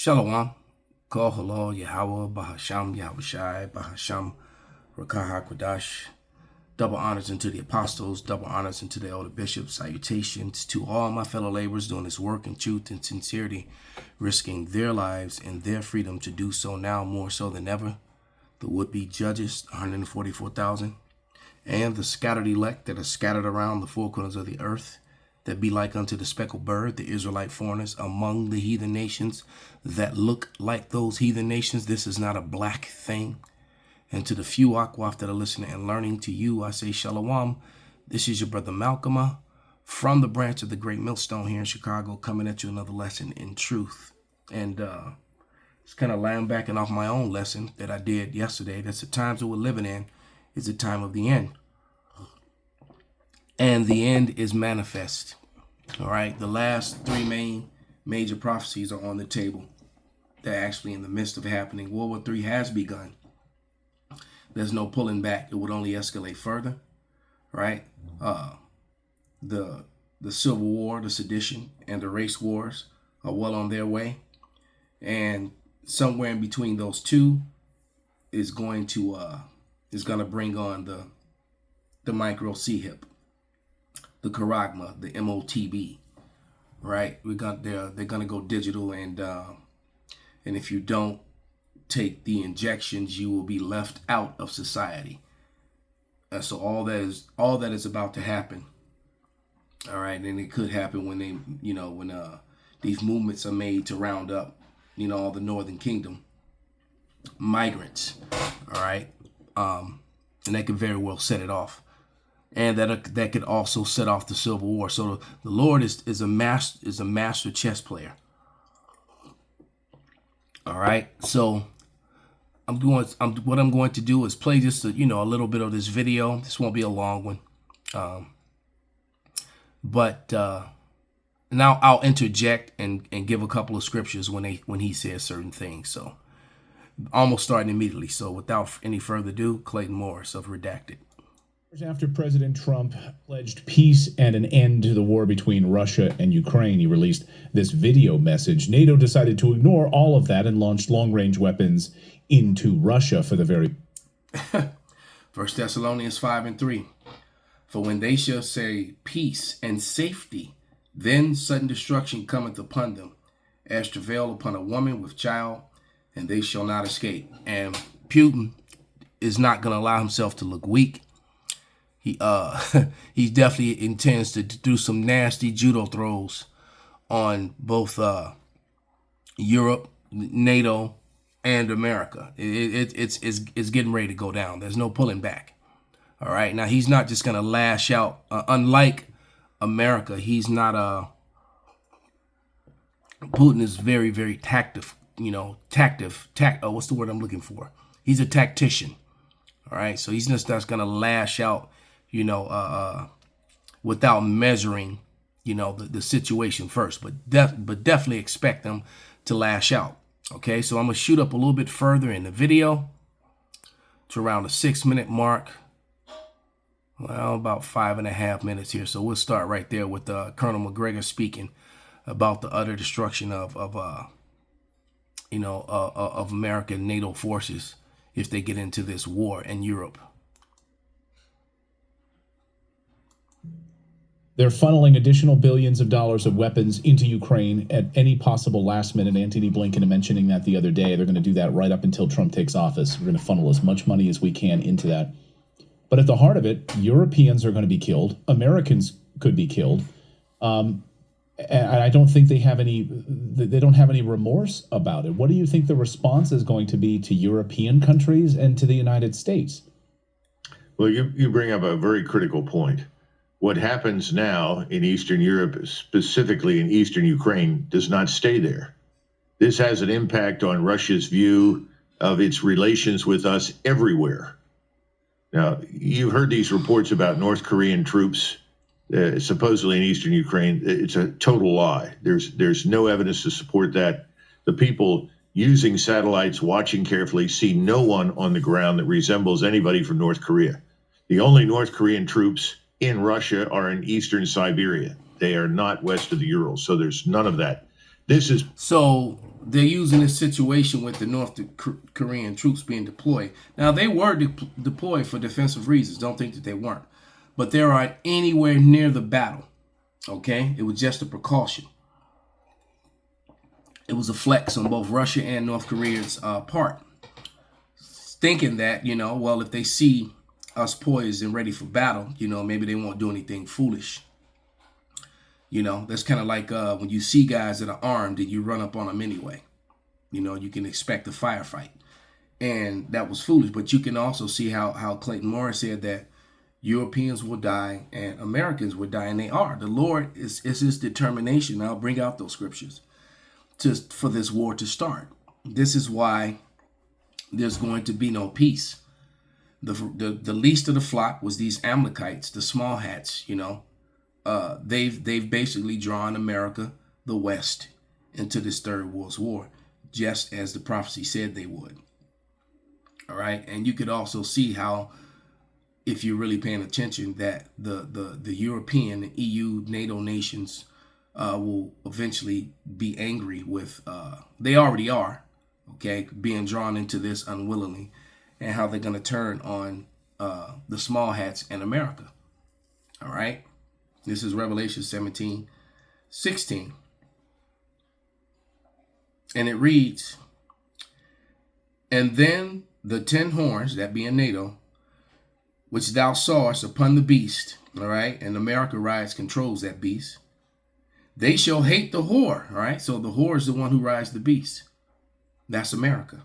Shalom. Kol halal Yahweh Bahasham Yahushai Bahasham Rakah HaKodash. Double honors unto the apostles, double honors unto the elder bishops. Salutations to all my fellow laborers doing this work in truth and sincerity, risking their lives and their freedom to do so now more so than ever. The would-be judges, 144,000, and the scattered elect that are scattered around the four corners of the earth, that be like unto the speckled bird, the Israelite foreigners among the heathen nations that look like those heathen nations. This is not a black thing. And to the few Akwaf that are listening and learning, to you, I say Shalom. This is your brother Malcolm from the branch of the Great Millstone here in Chicago, coming at you another lesson in truth. And it's kind of lambacking off my own lesson that I did yesterday. That's the times that we're living in is the time of the end. And the end is manifest. All right. The last three major prophecies are on the table. They're actually in the midst of happening. World War III has begun. There's no pulling back. It would only escalate further. Right. The Civil War, the sedition, and the race wars are well on their way. And somewhere in between those two is going to bring on the micro C-hip, the charagma, the MOTB, right? They're gonna go digital, and if you don't take the injections, you will be left out of society. And so all that is about to happen. All right, and it could happen when these movements are made to round up, all the Northern Kingdom migrants. All right, and that could very well set it off. And that could also set off the Civil War. So the Lord is a master chess player. All right. So what I'm going to do is play just a little bit of this video. This won't be a long one. But now I'll interject and give a couple of scriptures when he says certain things. So almost starting immediately. So without any further ado, Clayton Morris of Redacted. After President Trump pledged peace and an end to the war between Russia and Ukraine, he released this video message. NATO decided to ignore all of that and launched long-range weapons into Russia for the very... 1 Thessalonians 5:3. For when they shall say peace and safety, then sudden destruction cometh upon them, as travail upon a woman with child, and they shall not escape. And Putin is not going to allow himself to look weak. He definitely intends to do some nasty judo throws on both Europe, NATO, and America. It's getting ready to go down. There's no pulling back. All right. Now he's not just gonna lash out. Unlike America, he's not Putin is very, very tactive. What's the word I'm looking for? He's a tactician. All right. So he's just not gonna lash out, without measuring, the situation first, but definitely expect them to lash out. Okay, so I'm gonna shoot up a little bit further in the video to around the 6-minute mark. Well, about 5.5 minutes here. So we'll start right there with Colonel McGregor speaking about the utter destruction of American NATO forces if they get into this war in Europe. They're funneling additional billions of dollars of weapons into Ukraine at any possible last minute. Antony Blinken mentioning that the other day. They're going to do that right up until Trump takes office. We're going to funnel as much money as we can into that. But at the heart of it, Europeans are going to be killed. Americans could be killed. And I don't think they don't have any remorse about it. What do you think the response is going to be to European countries and to the United States? Well, you bring up a very critical point. What happens now in Eastern Europe, specifically in Eastern Ukraine, does not stay there. This has an impact on Russia's view of its relations with us everywhere. Now, you've heard these reports about North Korean troops supposedly in Eastern Ukraine. It's a total lie. There's no evidence to support that. The people using satellites, watching carefully, see no one on the ground that resembles anybody from North Korea. The only North Korean troops in Russia are in eastern Siberia. They are not west of the Urals, so there's none of that. This is So they're using this situation with the North Korean troops being deployed. Now, they were deployed for defensive reasons. Don't think that they weren't. But they aren't anywhere near the battle. Okay? It was just a precaution. It was a flex on both Russia and North Korea's part. Thinking that, well, if they see us poised and ready for battle, maybe they won't do anything foolish. That's kind of like when you see guys that are armed and you run up on them anyway. You can expect a firefight. And that was foolish. But you can also see how Clayton Morris said that Europeans will die and Americans will die, and they are. The Lord is his determination. I'll bring out those scriptures for this war to start. This is why there's going to be no peace. The least of the flock was these Amalekites, the small hats, They've basically drawn America, the West, into this Third World War, just as the prophecy said they would. All right, and you could also see how, if you're really paying attention, that the European, the EU, NATO nations will eventually be angry with. They already are, okay, being drawn into this unwillingly, and how they're going to turn on the small hats in America. All right. This is Revelation 17:16. And it reads, and then the 10 horns, that being NATO, which thou sawest upon the beast, all right, and America controls that beast, they shall hate the whore, all right, so the whore is the one who rides the beast. That's America.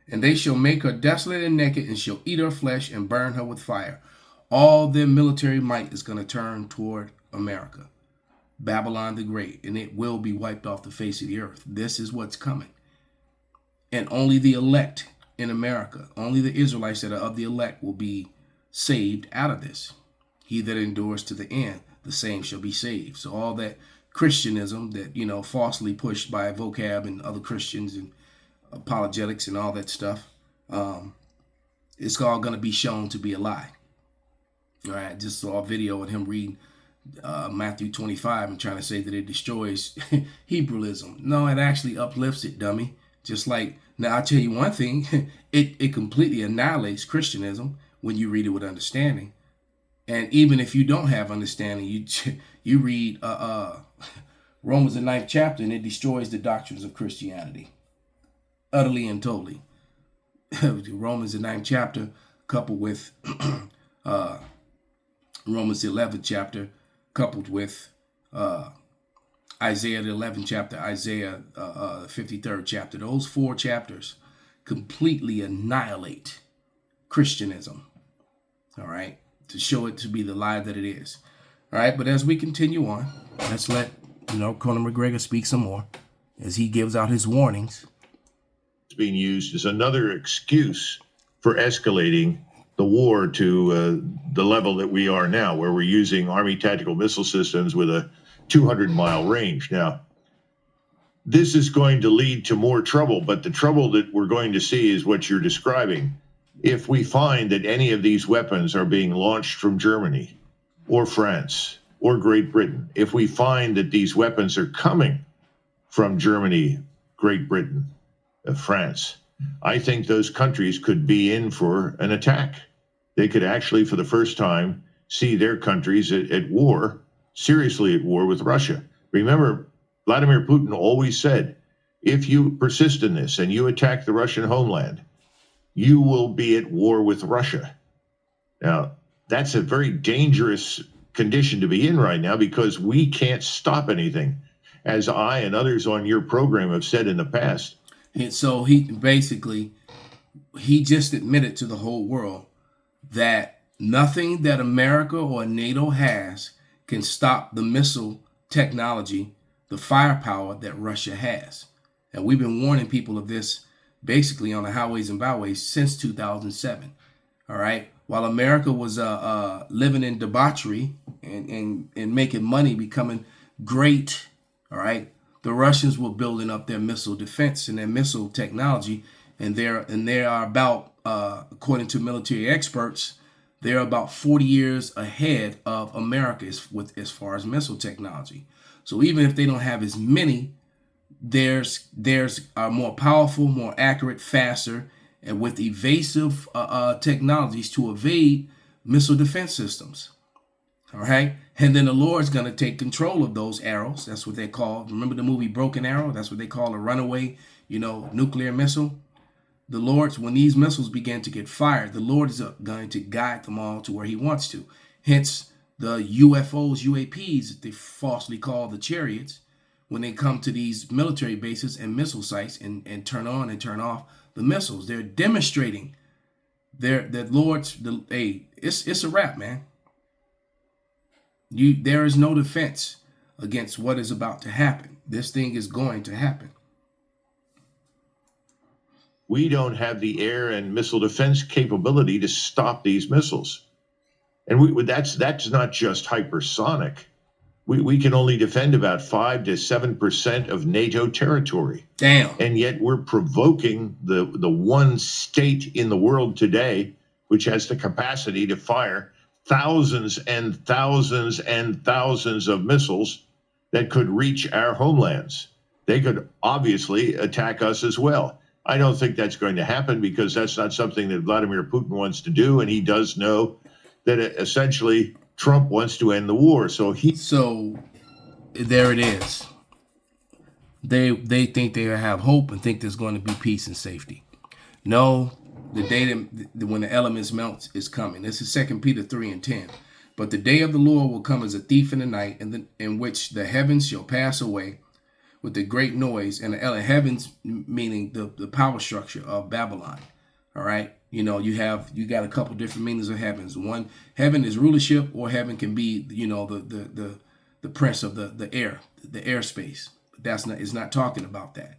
And they shall make her desolate and naked, and shall eat her flesh and burn her with fire. All their military might is going to turn toward America, Babylon the Great, and it will be wiped off the face of the earth. This is what's coming. And only the elect in America, only the Israelites that are of the elect will be saved out of this. He that endures to the end, the same shall be saved. So all that Christianism that, falsely pushed by vocab and other Christians and apologetics and all that stuff, it's all going to be shown to be a lie. All right, I just saw a video of him reading Matthew 25 and trying to say that it destroys Hebrewism. No, it actually uplifts it, dummy. Just like, now I'll tell you one thing, it completely annihilates Christianism when you read it with understanding. And even if you don't have understanding, you read Romans the 9th chapter, and it destroys the doctrines of Christianity utterly and totally. Romans the 9th chapter coupled with Romans the 11th chapter coupled with Isaiah the 11th chapter, Isaiah the 53rd chapter. Those 4 chapters completely annihilate Christianism, all right, to show it to be the lie that it is. All right, but as we continue on, let's let Conor McGregor speak some more as he gives out his warnings. It's being used as another excuse for escalating the war to the level that we are now, where we're using Army tactical missile systems with a 200-mile range. Now, this is going to lead to more trouble, but the trouble that we're going to see is what you're describing. If we find that any of these weapons are being launched from Germany or France or Great Britain, if we find that these weapons are coming from Germany, Great Britain, France, I think those countries could be in for an attack. They could actually, for the first time, see their countries at war, seriously at war with Russia. Remember, Vladimir Putin always said, if you persist in this and you attack the Russian homeland, you will be at war with Russia. Now, that's a very dangerous condition to be in right now, because we can't stop anything, as I and others on your program have said in the past. And so he just admitted to the whole world that nothing that America or NATO has can stop the missile technology, the firepower that Russia has. And we've been warning people of this basically on the highways and byways since 2007. All right. While America was living in debauchery and making money, becoming great, all right, the Russians were building up their missile defense and their missile technology, and they are about, according to military experts, they're about 40 years ahead of America as far as missile technology. So even if they don't have as many there's more powerful, more accurate, faster, and with evasive technologies to evade missile defense systems. All right. And then the Lord's going to take control of those arrows. That's what they call. Remember the movie Broken Arrow? That's what they call a runaway, nuclear missile. The Lord's, when these missiles begin to get fired, the Lord is going to guide them all to where he wants to. Hence the UFOs, UAPs, that they falsely call the chariots, when they come to these military bases and missile sites and turn on and turn off the missiles. They're demonstrating it's a wrap, man. There is no defense against what is about to happen. This thing is going to happen. We don't have the air and missile defense capability to stop these missiles. And that's not just hypersonic. We can only defend about 5 to 7% of NATO territory. Damn. And yet we're provoking the one state in the world today which has the capacity to fire thousands and thousands and thousands of missiles that could reach our homelands. They could obviously attack us as well. I don't think that's going to happen because that's not something that Vladimir Putin wants to do. And he does know that essentially Trump wants to end the war. So there it is. They think they have hope and think there's going to be peace and safety. No, the day when the elements melt is coming. This is 2 Peter 3:10. But the day of the Lord will come as a thief in the night, in which the heavens shall pass away with a great noise, and the heavens meaning the power structure of Babylon. All right, you got a couple different meanings of heavens. One, heaven is rulership, or heaven can be the prince of the air, the airspace. But it's not talking about that.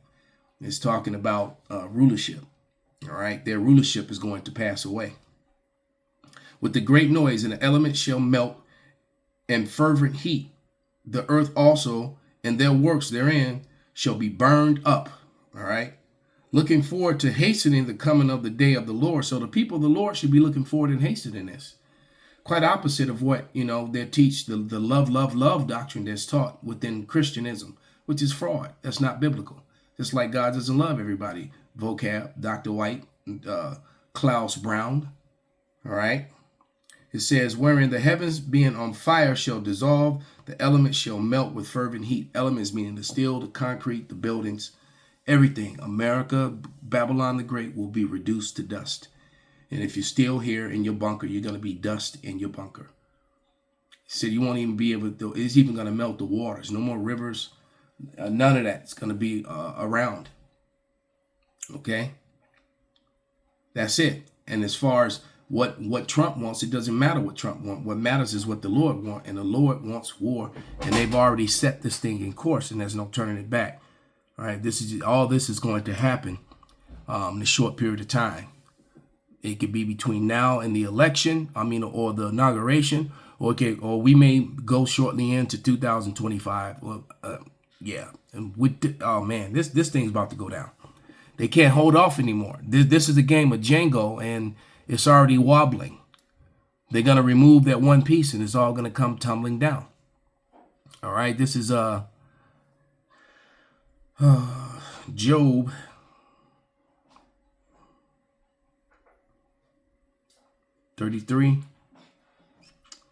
It's talking about rulership. All right, their rulership is going to pass away with the great noise, and the elements shall melt and fervent heat. The earth also and their works therein shall be burned up. All right. Looking forward to hastening the coming of the day of the Lord. So the people of the Lord should be looking forward and hastening this. Quite opposite of what, they teach, the love doctrine that's taught within Christianism, which is fraud. That's not biblical. Just like God doesn't love everybody. Vocab, Dr. White, Klaus Brown. All right. It says, wherein the heavens being on fire shall dissolve, the elements shall melt with fervent heat. Elements meaning the steel, the concrete, the buildings, everything. America, Babylon the Great will be reduced to dust. And if you're still here in your bunker, you're going to be dust in your bunker. He said you won't even be able to, it's even going to melt the waters. No more rivers. None of that's going to be around. Okay? That's it. And as far as what Trump wants, it doesn't matter what Trump wants. What matters is what the Lord wants, and the Lord wants war, and they've already set this thing in course, and there's no turning it back. All right, this is going to happen in a short period of time. It could be between now and the election, or the inauguration, or we may go shortly into 2025. Yeah, and this thing's about to go down. They can't hold off anymore. This is a game of Django, and it's already wobbling. They're going to remove that one piece, and it's all going to come tumbling down. All right, this is Job 33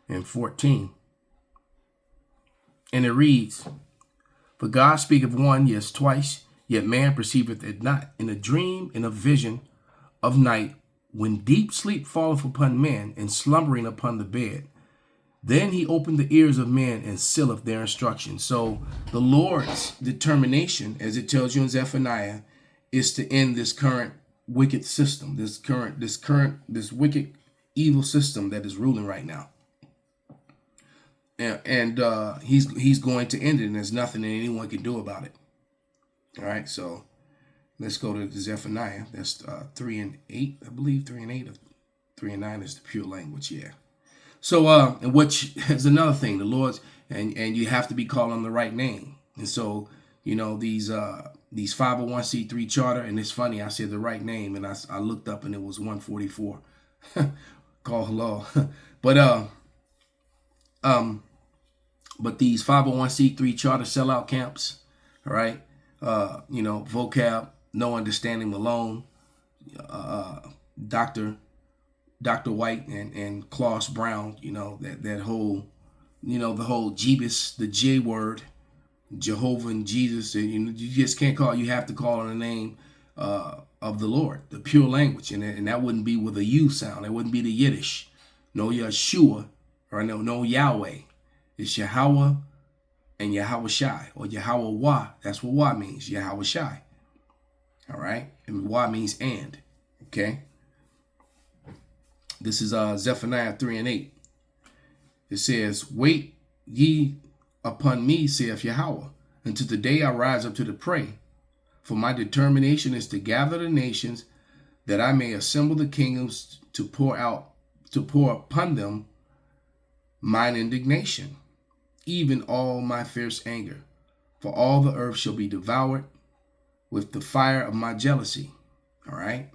and 14. And it reads, for God speaketh one, yes, twice, yet man perceiveth it not. In a dream, in a vision of night, when deep sleep falleth upon men, and slumbering upon the bed, then he opened the ears of men and sealeth their instruction. So the Lord's determination, as it tells you in Zephaniah, is to end this current wicked system, this wicked evil system that is ruling right now. And he's going to end it, and there's nothing that anyone can do about it. All right, so let's go to Zephaniah. That's 3 and 8, I believe. 3 and 8, or 3 and 9 is the pure language. Yeah. So, and which is another thing, the Lord's, and you have to be called on the right name. And so, these 501c3 charter, and it's funny, I said the right name, and I looked up and it was 144. Call hello. But these 501c3 charter sellout camps, all right, vocab, no understanding Malone, Dr. White and Klaus Brown, that whole, the whole Jeebus, the J word, Jehovah and Jesus, and you just can't call. You have to call on the name of the Lord, the pure language, and that wouldn't be with a U sound. It wouldn't be the Yiddish, no Yeshua, or no Yahweh. It's Yahweh and Yahweh Shai, or Yahweh Wah. That's what Wah means, Yahweh Shai. All right, and Wah means and. Okay. This is Zephaniah 3:8. It says, "Wait ye upon me, saith Yahweh, until the day I rise up to the prey. For my determination is to gather the nations, that I may assemble the kingdoms to pour upon them mine indignation, even all my fierce anger. For all the earth shall be devoured with the fire of my jealousy." All right.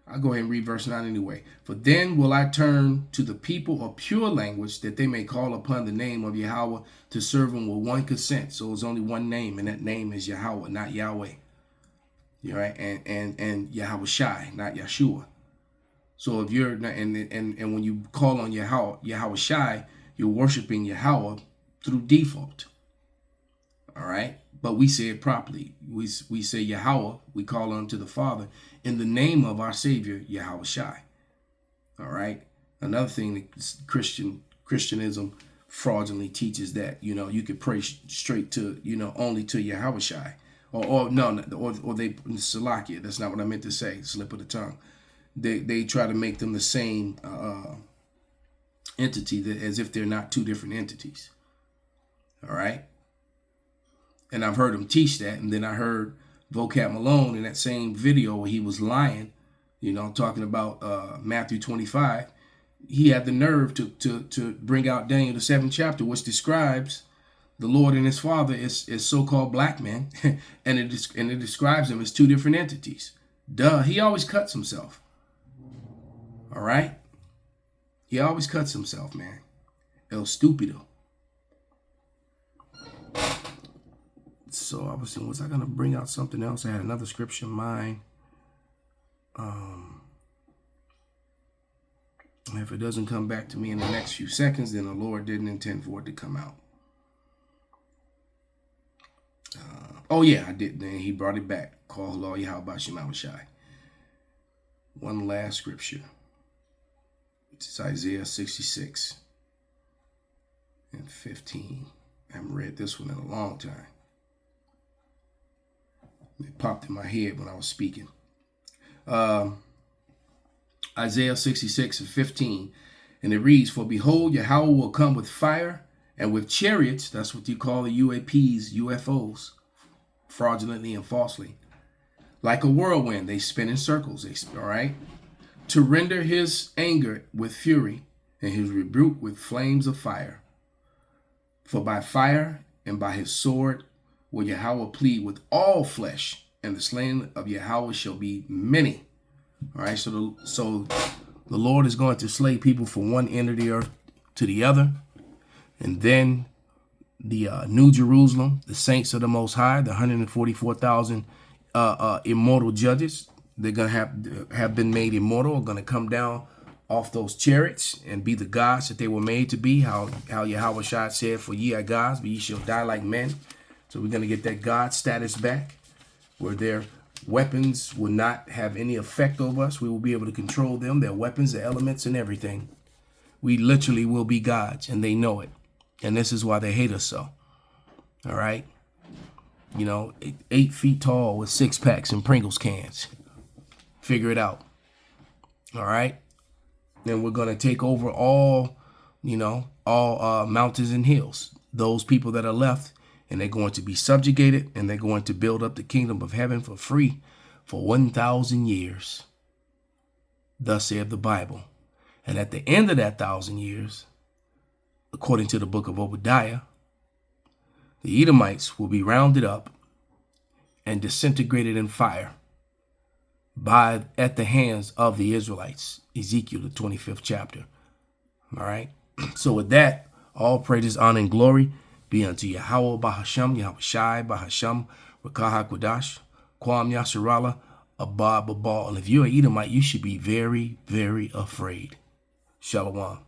I'll go ahead and read verse 9 anyway. "For then will I turn to the people of pure language, that they may call upon the name of Yahweh to serve him with one consent." So it's only one name, and that name is Yahweh, not Yahweh. All right, and Yahweh Shai, not Yeshua. So if you're and when you call on Yahweh Shai, you're worshiping Yahweh through default. All right, but we say it properly. We say Yahweh. We call on to the Father in the name of our Savior Yahweh Shai. All right. Another thing that Christianism fraudulently teaches, that you could pray straight to only to Yahweh Shai, or they Salakia. That's not what I meant to say. Slip of the tongue. They try to make them the same entity, as if they're not two different entities. All right. And I've heard him teach that. And then I heard Vocab Malone in that same video where he was lying, talking about Matthew 25. He had the nerve to bring out Daniel, the 7th chapter, which describes the Lord and his Father as so-called black men. and it describes them as two different entities. Duh, he always cuts himself. All right? He always cuts himself, man. El stupido. So I was I going to bring out something else? I had another scripture in mind. If it doesn't come back to me in the next few seconds, then the Lord didn't intend for it to come out. Oh yeah, I did. Then he brought it back. Call Law Yahweh Shema Shai. One last scripture. It's Isaiah 66 and 15. I haven't read this one in a long time. It popped in my head when I was speaking. Isaiah 66 and 15. And it reads, "For behold, Yahweh will come with fire and with chariots." That's what you call the UAPs, UFOs, fraudulently and falsely. "Like a whirlwind, they spin in circles." All right. "To render his anger with fury and his rebuke with flames of fire. For by fire and by his sword will Yahweh plead with all flesh, and the slain of Yahweh shall be many." All right, so the Lord is going to slay people from one end of the earth to the other. And then the New Jerusalem, the saints of the Most High, the 144,000 immortal judges, they're going to have been made immortal, are going to come down off those chariots and be the gods that they were made to be. How Yahweh Shai said, "For ye are gods, but ye shall die like men." So we're going to get that God status back, where their weapons will not have any effect over us. We will be able to control them, their weapons, their elements, and everything. We literally will be gods, and they know it. And this is why they hate us so. All right? 8 feet tall with 6-packs and Pringles cans. Figure it out. All right? Then we're going to take over all mountains and hills. Those people that are left, and they're going to be subjugated, and they're going to build up the kingdom of heaven for free for 1,000 years. Thus saith the Bible. And at the end of that 1,000 years, according to the book of Obadiah, the Edomites will be rounded up and disintegrated in fire at the hands of the Israelites. Ezekiel, the 25th chapter. All right. So with that, all praises, honor, and glory be unto Yahweh Bahasham, Yahweh Shai Bahasham, Rakaha Kwadash, Kwam Yasharala, Abba Babal. And if you're an Edomite, you should be very, very afraid. Shalom.